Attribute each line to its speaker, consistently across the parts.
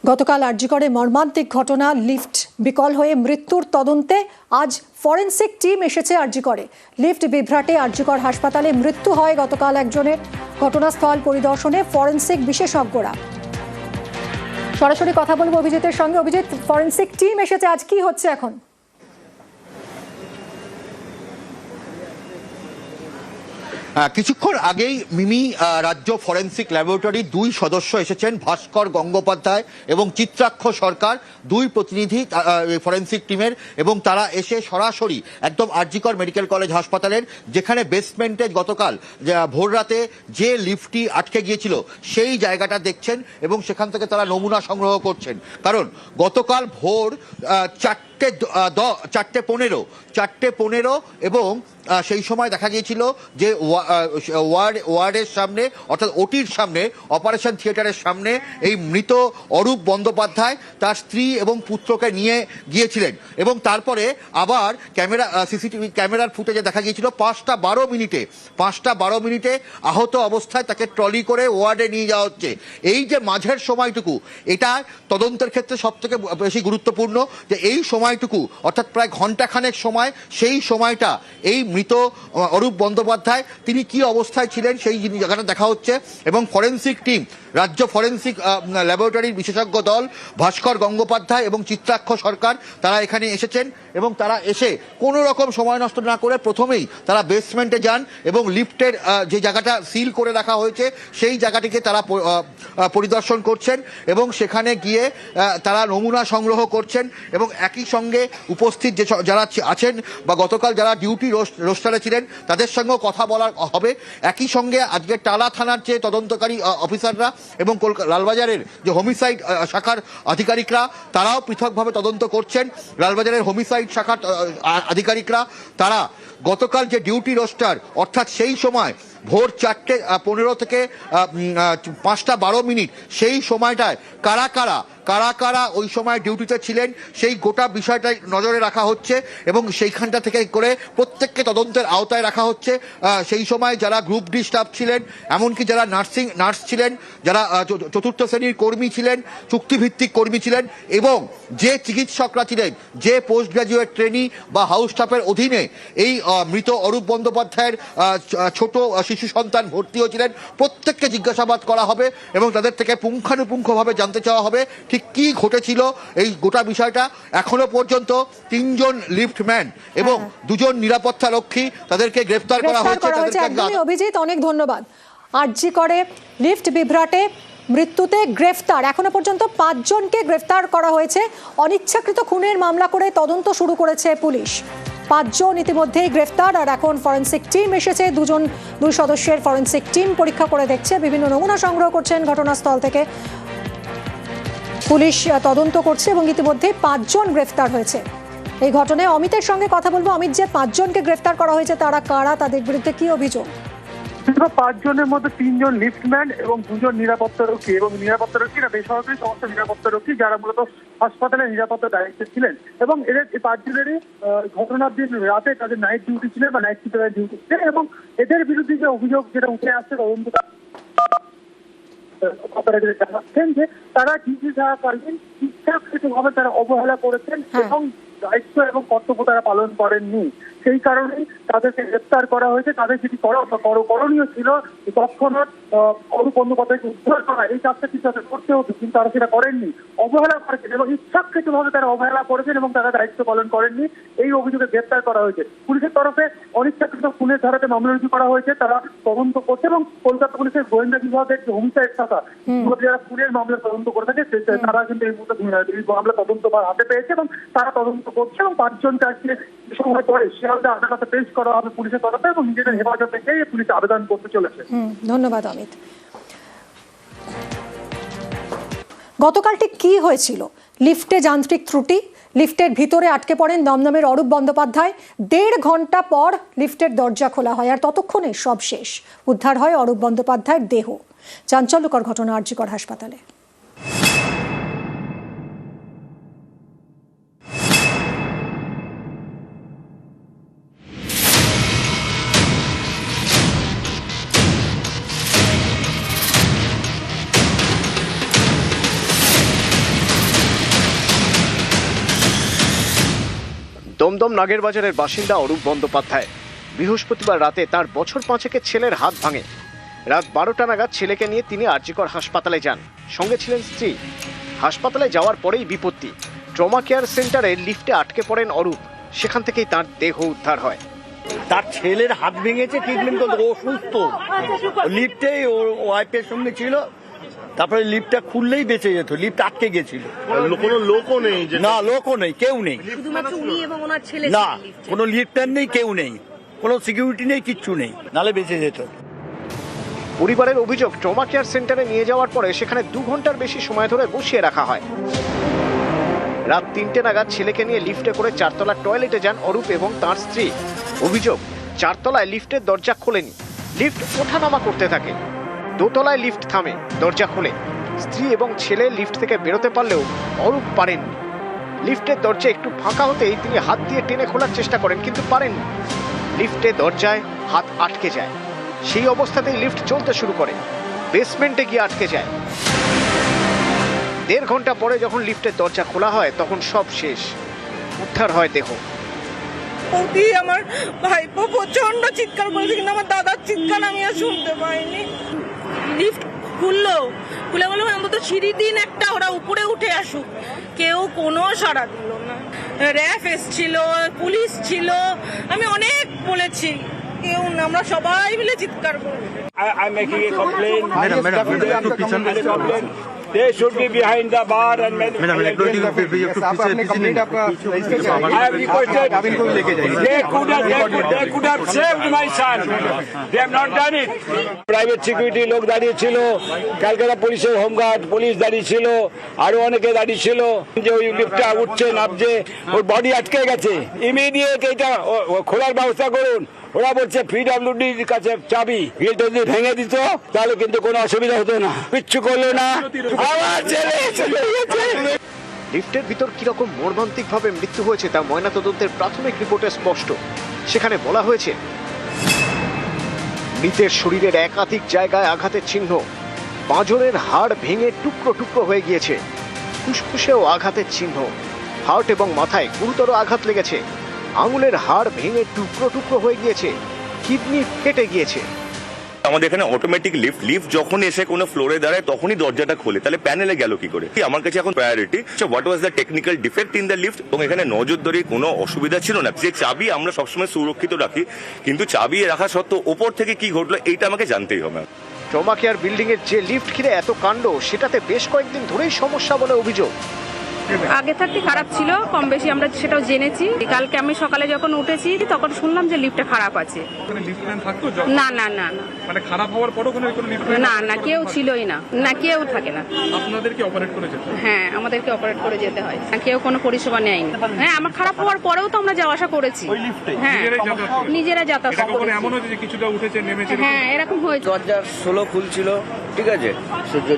Speaker 1: গতকাল আরজিকরে মর্মান্তিক ঘটনা, লিফট বিকল হয়ে মৃত্যুর তদন্তে আজ ফরেনসিক টিম এসেছে আরজিকরে। লিফট বিভ্রাটে আরজিকর হাসপাতালে মৃত্যু হয় গতকাল একজনের। ঘটনাস্থল পরিদর্শনে ফরেনসিক বিশেষজ্ঞরা। সরাসরি কথা বলবো অভিজিতের সঙ্গে। অভিজিৎ, ফরেনসিক টিম এসেছে, আজ কি হচ্ছে এখন?
Speaker 2: কিছুক্ষণ আগেই মিমি রাজ্য ফরেন্সিক ল্যাবরেটরির দুই সদস্য এসেছেন, ভাস্কর গঙ্গোপাধ্যায় এবং চিত্রাক্ষ সরকার, দুই প্রতিনিধি ফরেন্সিক টিমের, এবং তারা এসে সরাসরি একদম আরজিকর মেডিকেল কলেজ হাসপাতালের যেখানে বেসমেন্টে গতকাল ভোর রাতে যে লিফটটি আটকে গিয়েছিল সেই জায়গাটা দেখছেন এবং সেখান থেকে তারা নমুনা সংগ্রহ করছেন। কারণ গতকাল ভোর 4:15 এবং সেই সময় দেখা গিয়েছিল যে ওয়ার্ডের সামনে, অর্থাৎ ওটির সামনে, অপারেশন থিয়েটারের সামনে এই মৃত অরূপ বন্দ্যোপাধ্যায় তার স্ত্রী এবং পুত্রকে নিয়ে গিয়েছিলেন। এবং তারপরে আবার সিসিটিভি ক্যামেরার ফুটেজে দেখা গিয়েছিল 5:12 মিনিটে আহত অবস্থায় তাকে ট্রলি করে ওয়ার্ডে নিয়ে যাওয়া হচ্ছে। এই যে মাঝের সময়টুকু, এটা তদন্তের ক্ষেত্রে সবথেকে বেশি গুরুত্বপূর্ণ, যে এই সময়টুকু অর্থাৎ প্রায় ঘন্টাখানেক সময়, সেই সময়টা এই মৃত অরূপ বন্দ্যোপাধ্যায় তিনি কি অবস্থায় ছিলেন সেই জায়গাটা দেখা হচ্ছে। এবং ফরেন্সিক টিম, রাজ্য ফরেন্সিক ল্যাবরেটরির বিশেষজ্ঞ দল ভাস্কর গঙ্গোপাধ্যায় এবং চিত্রাক্ষ সরকার তারা এখানে এসেছেন এবং তারা এসে কোনো রকম সময় নষ্ট না করে প্রথমেই তারা বেসমেন্টে যান এবং লিফটের যে জায়গাটা সিল করে রাখা হয়েছে সেই জায়গাটিকে তারা পরিদর্শন করছেন এবং সেখানে গিয়ে তারা নমুনা সংগ্রহ করছেন এবং একই সঙ্গে উপস্থিত যে যারা আছেন বা গতকাল যারা ডিউটি রোস্টারে ছিলেন তাদের সঙ্গেও কথা বলা হবে। একই সঙ্গে আজকে টালা থানার যে তদন্তকারী অফিসাররা এবং লালবাজারের যে হোমিসাইড শাখার আধিকারিকরা তারাও পৃথকভাবে তদন্ত করছেন। লালবাজারের হোমিসাইড শাখার আধিকারিকরা তারা গতকাল যে ডিউটি রোস্টার, অর্থাৎ সেই সময় ভোর 4:15 থেকে 5:12 সেই সময়টায় কারা কারা ওই সময় ডিউটিতে ছিলেন সেই গোটা বিষয়টাই নজরে রাখা হচ্ছে এবং সেইখানটা থেকে করে প্রত্যেককে তদন্তের আওতায় রাখা হচ্ছে। সেই সময় যারা গ্রুপ ডি স্টাফ ছিলেন, এমনকি যারা নার্স ছিলেন, যারা চতুর্থ শ্রেণীর কর্মী ছিলেন, চুক্তিভিত্তিক কর্মী ছিলেন, এবং যে চিকিৎসকরা ছিলেন, যে পোস্ট গ্রাজুয়েট ট্রেনি বা হাউস স্টাফের অধীনে এই মৃত অরূপ বন্দ্যোপাধ্যায়ের ছোট শিশু সন্তান ভর্তি হয়েছিলেন, প্রত্যেককে জিজ্ঞাসাবাদ করা হবে এবং তাদের থেকে পুঙ্খানুপুঙ্খভাবে জানতে চাওয়া হবে ঠিক কি ঘটেছিল এই গোটা বিষয়টা। এখনো পর্যন্ত 3 জন লিফটম্যান এবং 2 জন নিরাপত্তা রক্ষী তাদেরকে গ্রেফতার করা হয়েছে।
Speaker 1: অভিজিৎ, অনেক ধন্যবাদ। আরজিকরে লিফট বিভ্রাটে মৃত্যুতে গ্রেফতার এখনো পর্যন্ত 5 জনকে গ্রেফতার করা হয়েছে। অনিচ্ছাকৃত খুনের মামলা করে তদন্ত শুরু করেছে পুলিশ। 5 জন ইতিমধ্যেই গ্রেফতার, আর এখন ফরেন্সিক টিম এসেছে। 2 সদস্যের ফরেন্সিক টিম পরীক্ষা করে দেখছে, বিভিন্ন নমুনা সংগ্রহ করছেন ঘটনাস্থল থেকে। পুলিশ তদন্ত করছে এবং ইতিমধ্যে 5 জন গ্রেফতার হয়েছে এই ঘটনায়। অমিতের সঙ্গে কথা বলবো। অমিত, যে 5 জনকে গ্রেফতার করা হয়েছে তারা কারা, তাদের বিরুদ্ধে কি অভিযোগ?
Speaker 3: 5 জনের মধ্যে 3 জন লিফটম্যান এবং 2 জন নিরাপত্তারক্ষী, এবং নিরাপত্তারক্ষীরা বেসরকারি সমস্ত নিরাপত্তারক্ষী যারা মূলত হাসপাতালের নিরাপত্তা দায়িত্বে ছিলেন। এবং এদের 5 জনেরই ঘটনার দিন রাতে তাদের নাইট ডিউটি ছিলেন বা নাইট শিফটের ডিউটি ছিলেন, এবং এদের বিরুদ্ধে যে অভিযোগ যেটা উঠে আসছে তদন্ত জানাচ্ছেন যে তারা ডিউটি থাকাকালীন ইচ্ছাকৃতভাবে তারা অবহেলা করেছেন এবং দায়িত্ব এবং কর্তব্য তারা পালন করেননি। সেই কারণেই তাদেরকে গ্রেফতার করা হয়েছে। তাদের যেটি করণীয় ছিল তৎক্ষণাৎ অরূপ বন্দ্যোপাধ্যায়কে উদ্ধার করা, এই কাজটা কিন্তু তাদের করতে হতো, কিন্তু তারা সেটা করেননি, অবহেলা করেছেন এবং ইচ্ছাকৃতভাবে তারা অবহেলা করেছেন এবং তারা দায়িত্ব পালন করেননি। এই অভিযোগে গ্রেফতার করা হয়েছে। পুলিশের তরফে অনিচ্ছাকৃত খুনের ধারাতে মামলা রুজু করা হয়েছে, তারা তদন্ত করছে এবং কলকাতা পুলিশের গোয়েন্দা বিভাগের যে হোমিসাইড শাখা যারা খুনের মামলা তদন্ত করে থাকে তারা কিন্তু এই মুহূর্তে মামলা তদন্ত হাতে পেয়েছে এবং তারা তদন্ত করছে এবং 5 জনকে আজকে সময় পরে শিয়ালদা আদালতে পেশ করা হবে পুলিশের তরফে এবং নিজেদের হেফাজতে গিয়ে পুলিশ আবেদন করতে চলেছে।
Speaker 1: ধন্যবাদ অমিত। গতকাল ঠিক কি হয়েছিল? লিফটে যান্ত্রিক ত্রুটি, লিফটের ভিতরে আটকে পড়েন দমদমের অরূপ বন্দ্যোপাধ্যায়। 1.5 ঘন্টা পর লিফটের দরজা খোলা হয়, আর ততক্ষণে সব শেষ। উদ্ধার হয় অরূপ বন্দ্যোপাধ্যায়ের দেহ। চাঞ্চল্যকর ঘটনা আরজিকর হাসপাতালে।
Speaker 4: দমদম নাগেরবাজারের বাসিন্দা অরূপ বন্দ্যোপাধ্যায়। বৃহস্পতিবার রাতে তার বছর 5-এর ছেলের হাত ভাঙে। রাত 12টা নাগাদ ছেলেকে নিয়ে তিনি আরজিকর হাসপাতালে যান, সঙ্গে ছিলেন স্ত্রী। হাসপাতালে যাওয়ার পরেই বিপত্তি। ট্রমা কেয়ার সেন্টারে লিফটে আটকে পড়েন অরূপ, সেখান থেকেই তার দেহ উদ্ধার হয়।
Speaker 5: তার ছেলের হাত ভেঙেছে, ট্রিটমেন্ট করতে ও সুস্থ, লিফটেই ওর ওয়াইফের সঙ্গে ছিল, তারপরে লিফটটা খুললেই বেঁচে যেত, লিফট আটকে গেছিল।
Speaker 6: কোনো লোকও নেই,
Speaker 5: না লোকও নেই, কেউ নেই, না কোনো লিফটার নেই, কেউ নেই, কোনো সিকিউরিটি নেই, কিচ্ছু নেই, নালে বেঁচে যেত।
Speaker 4: পরিবারের অভিযোগ, ট্রমা কেয়ার সেন্টারে নিয়ে যাওয়ার পরে সেখানে 2 ঘন্টার বেশি সময় ধরে বসিয়ে রাখা হয়। রাত 3টে নাগাদ ছেলেকে নিয়ে লিফটে করে 4তলার টয়লেটে যান অরূপ এবং তার স্ত্রী। অভিযোগ, 4তলায় লিফটের দরজা খোলেনি, লিফট ওঠানামা করতে থাকে। 2তলায় লিফট থামে, দরজা খোলে। স্ত্রী এবং ছেলে লিফট থেকে বেরোতে পারলেও অরূপ পারেননি। লিফটের দরজা একটু ফাঁকা হতেই তিনি হাত দিয়ে টেনে খোলার চেষ্টা করেন, কিন্তু পারেননি। লিফটে দরজায় হাত আটকে যায়। সেই অবস্থাতেই লিফট চলতে শুরু করে, বেসমেন্টে গিয়ে আটকে যায়। 1.5 ঘন্টা পরে যখন লিফটের দরজা খোলা হয় তখন সব শেষ, উদ্ধার হয় দেহ।
Speaker 7: আমার ভাইপো প্রচন্ড চিৎকার করেছে, কিন্তু আমার দাদার চিৎকার আমি আর শুনতে পাইনি। লিফট খুলে বললাম অন্তত সিঁড়ি দিন একটা, ওরা উপরে উঠে আসুক। কেউ কোনো সাড়া দিল না। র্যাফ এসছিল, পুলিশ ছিল, আমি অনেক বলেছি, কেউ না। আমরা সবাই মিলে চিৎকার করি।
Speaker 8: I'm making a complaint. They should be behind the bar and I have requested. They could have saved my son. They have not done it. Private security লোক দাঁড়িয়ে ছিল, ক্যালকাটা পুলিশের হোমগার্ড পুলিশ দাঁড়িয়ে ছিল, আরো অনেকে দাঁড়িয়ে ছিল। যে ওই লিফটটা উঠছে নামছে, ওর বডি আটকে গেছে, ইমিডিয়েট এটা খোলার ব্যবস্থা করুন। ওরা বলছে পিডব্লিউডির কাছে চাবি, গেট যদি ভেঙে দিত তাহলে কিন্তু কোনো অসুবিধা হতো না, কিচ্ছু করলো না। আমার ছেলে চলে গেছে।
Speaker 4: লিফটের ভিতর কিরকম মর্মান্তিক ভাবে মৃত্যু হয়েছে তা ময়নাতদন্তের প্রাথমিক রিপোর্টে স্পষ্ট। সেখানে বলা হয়েছে, মৃতের শরীরের একাধিক জায়গায় আঘাতের চিহ্ন, পাঁজরের হাড় ভেঙে টুকরো টুকরো হয়ে গিয়েছে, ফুসফুসেও আঘাতের চিহ্ন, হার্ট এবং মাথায় গুরুতর আঘাত লেগেছে, আঙুলের হাড় ভেঙে টুকরো টুকরো হয়ে গিয়েছে, কিডনি ফেটে গিয়েছে।
Speaker 6: আমাদের এখানে অটোমেটিক লিফট যখন এসে কোনো ফ্লোরে দাঁড়ায় তখনই দরজাটা খোলে, তাহলে প্যানেলে গেল কি করে? আমার কাছে এখন priority what was the technical defect in the lift. এবং এখানে নজরদারি কোনো অসুবিধা ছিল না। যে চাবি আমরা সবসময় সুরক্ষিত রাখি, কিন্তু চাবি রাখা সত্ত্বেও ওপর থেকে কি ঘটলো এইটা আমাকে জানতেই হবে।
Speaker 4: ট্রমা কেয়ার বিল্ডিং এর যে লিফট ঘিরে এত কাণ্ড, সেটাতে বেশ কয়েকদিন ধরেই সমস্যা বলে অভিযোগ।
Speaker 9: আগে থাকতে খারাপ ছিল, কম বেশি আমরা সেটাও জেনেছি। কালকে আমি সকালে যখন উঠেছি তখন শুনলাম যে লিফটটা খারাপ আছে। না না না না,
Speaker 10: মানে খারাপ হওয়ার পরও কোনো লিফট
Speaker 9: না না, কেউ ছিলই না, না কেউ থাকে না।
Speaker 10: আপনাদেরকে অপারেট করে যেতে হয়?
Speaker 9: হ্যাঁ, আমাদেরকে অপারেট করে যেতে হয়, কেউ কোনো পরিষেবা নেয়নি। হ্যাঁ, আমার খারাপ হওয়ার পরেও তো আমরা যাওয়া আসা করেছি। হ্যাঁ, নিজেরা যাতায়াত করেছি।
Speaker 10: এমন হয়েছে যে কিছুটা উঠেছে নেমেছে?
Speaker 9: হ্যাঁ, এরকম হয়েছে।
Speaker 5: দরজা 16 খুলছিল, ঠিক আছে,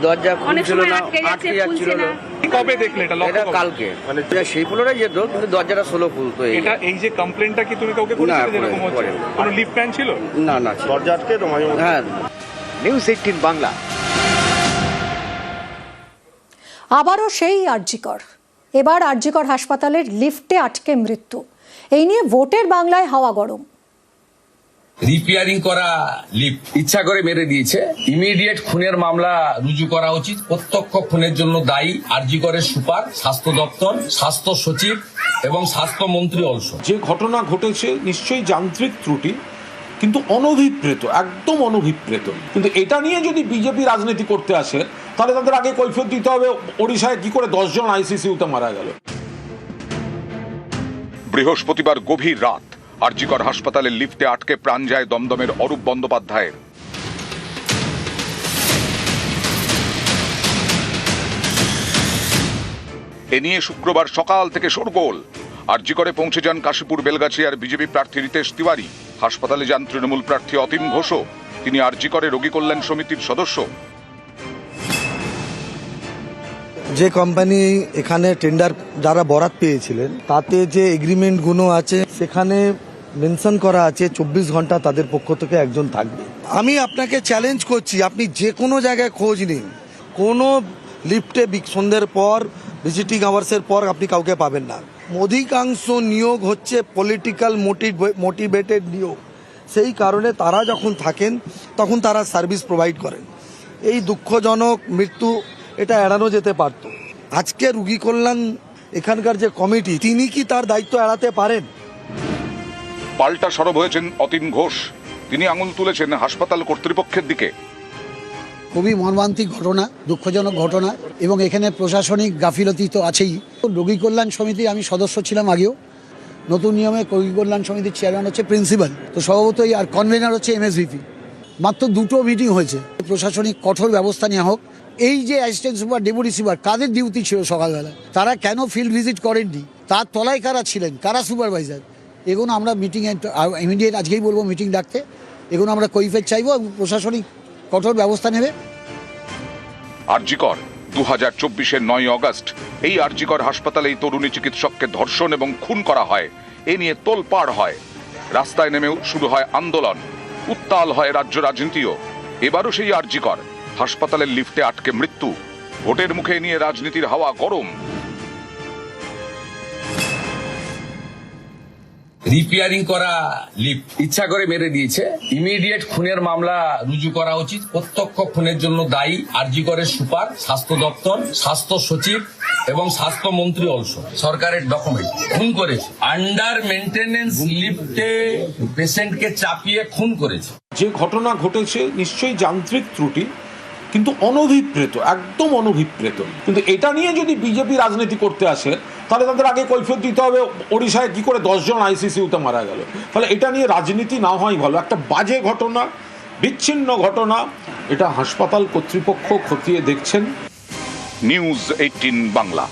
Speaker 5: দরজা
Speaker 9: অনেক
Speaker 5: খুলছিল
Speaker 9: সময়
Speaker 5: না,
Speaker 9: আটকে যাচ্ছে,
Speaker 5: আটকে
Speaker 9: খুলছে
Speaker 5: যাচ্ছিল।
Speaker 9: না।
Speaker 10: কবে দেখলে এটা?
Speaker 5: এটা কালকে, মানে সেই ফ্লোরে যেত কিন্তু দরজাটা 16 খুলতো।
Speaker 10: এটা এই যে কমপ্লেনটা কি তুমি কাউকে করেছিলে যেরকম হচ্ছে? কোনো লিফট ফ্যান ছিল?
Speaker 5: না না, দরজা আটকে তো মাঝে মাঝে। হ্যাঁ।
Speaker 4: নিউজ 18 বাংলা।
Speaker 1: আবারও সেই আরজিকর, এবার আরজিকর হাসপাতালের লিফটে আটকে মৃত্যু। এই নিয়ে ভোটের বাংলায় হাওয়া গরম।
Speaker 11: রিপেয়ারিং করা লিফট ইচ্ছা করে মেরে দিয়েছে, ইমিডিয়েট খুনের মামলা রুজু করা উচিত। প্রত্যক্ষ খুনের জন্য দায়ী আরজিকরের সুপার, স্বাস্থ্য দপ্তর, স্বাস্থ্য সচিব এবং স্বাস্থ্যমন্ত্রী অলসো।
Speaker 12: যে ঘটনা ঘটেছে নিশ্চয়ই যান্ত্রিক ত্রুটি, কিন্তু অনভিপ্রেত, একদম অনভিপ্রেত। কিন্তু এটা নিয়ে যদি বিজেপি রাজনীতি করতে আসে তাহলে তাদের আগে কৈফিয়ত দিতে হবে ওড়িশায় কি করে 10 জন আইসিসিউতে মারা গেল।
Speaker 13: বৃহস্পতিবার গভীর রাত আরজিকর হাসপাতালের লিফটে আটকে প্রাণ যায় দমদমের অরূপ বন্দ্যোপাধ্যায়ের। এ নিয়ে শুক্রবার সকাল থেকে শোরগোল। আরজিকরে পৌঁছে যান কাশীপুর বেলগাছিয়ার বিজেপি প্রার্থী রিতেশ তিওয়ারি। হাসপাতালে যান তৃণমূল প্রার্থী অতীন ঘোষও। তিনি আরজিকরে রোগী কল্যাণ সমিতির সদস্য।
Speaker 14: যে কোম্পানি এখানে টেন্ডার যারা বরাত পেয়েছিলেন তাতে যে এগ্রিমেন্টগুলো আছে সেখানে মেনশন করা আছে 24 ঘন্টা তাদের পক্ষ থেকে একজন থাকবে। আমি আপনাকে চ্যালেঞ্জ করছি, আপনি যে কোনো জায়গায় খোঁজ নিন, কোনো লিফটে সন্ধ্যের পর ভিজিটিং আওয়ার্সের পর আপনি কাউকে পাবেন না। অধিকাংশ নিয়োগ হচ্ছে পলিটিক্যাল মোটিভেটেড নিয়োগ, সেই কারণে তারা যখন থাকেন তখন তারা সার্ভিস প্রোভাইড করেন। এই দুঃখজনক মৃত্যু এটা এড়ানো যেতে পারত। আজকে রোগী কল্যাণ এখানকার যে কমিটি, তিনি কি তার দায়িত্ব এড়াতে পারেন?
Speaker 13: পাল্টা সরব হয়েছেন অতীন ঘোষ। তিনি আঙুল তুলেছেন হাসপাতাল কর্তৃপক্ষের দিকে।
Speaker 15: খুবই মর্মান্তিক ঘটনা, দুঃখজনক ঘটনা, এবং এখানে প্রশাসনিক গাফিলতি তো আছেই। রোগী কল্যাণ সমিতি আমি সদস্য ছিলাম আগেও। নতুন নিয়মে রোগী কল্যাণ সমিতির চেয়ারম্যান হচ্ছে প্রিন্সিপাল, তো স্বভাবতই, আর কনভেনার হচ্ছে এমএসভিপি। মাত্র 2টো মিটিং হয়েছে। প্রশাসনিক কঠোর ব্যবস্থা নেওয়া হোক। এই যে অ্যাসিস্ট্যান্ট সুপার, ডেপুটি সুপার, কাদের ডিউটি ছিল সকালবেলা, তারা কেন ফিল্ড ভিজিট করেননি, তার তলায় কারা ছিলেন, কারা সুপারভাইজার, এগুলো আমরা মিটিংয়ে ইমিডিয়েট আজকেই বলবো মিটিং ডাকতে। এগুলো আমরা কৈফিয়ত চাইবো এবং প্রশাসনিক কঠোর ব্যবস্থা নেবে।
Speaker 13: আরজিকর 2024-এর 9 অগস্ট এই আরজিকর হাসপাতালে এই তরুণী চিকিৎসককে ধর্ষণ এবং খুন করা হয়। এ নিয়ে তোলপাড় হয়, রাস্তায় নেমেও শুরু হয় আন্দোলন, উত্তাল হয় রাজ্য রাজনীতিও। এবারও সেই আরজিকর হাসপাতালের লিফটে আটকে মৃত্যু। ভোটের মুখে নিয়ে রাজনীতির হাওয়া গরম।
Speaker 11: রিপেয়ারিং করা লিফট ইচ্ছা করে মেরে দিয়েছে। ইমিডিয়েট খুনের মামলা রুজু করা উচিত। প্রত্যক্ষ খুনের জন্য দায়ী আরজি করের সুপার, স্বাস্থ্য দপ্তর, স্বাস্থ্য সচিব এবং স্বাস্থ্যমন্ত্রী অলসো। সরকারের ডকুমেন্ট খুন করেছে। আন্ডার মেনটেনেন্স লিফটে পেশেন্টকে চাপিয়ে খুন করেছে।
Speaker 12: যে ঘটনা ঘটেছে নিশ্চয়ই যান্ত্রিক ত্রুটি, কিন্তু অনভিপ্রেত, একদম অনভিপ্রেত। কিন্তু এটা নিয়ে যদি বিজেপি রাজনীতি করতে আসে তাহলে তাদের আগে কৈফিয়ত দিতে হবে ওড়িশায় কি করে 10 জন আইসিসিউতে মারা গেল। তাহলে এটা নিয়ে রাজনীতি না হওয়াই ভালো। একটা বাজে ঘটনা, বিচ্ছিন্ন ঘটনা, এটা হাসপাতাল কর্তৃপক্ষ খতিয়ে দেখছেন।
Speaker 13: নিউজ 18 বাংলা।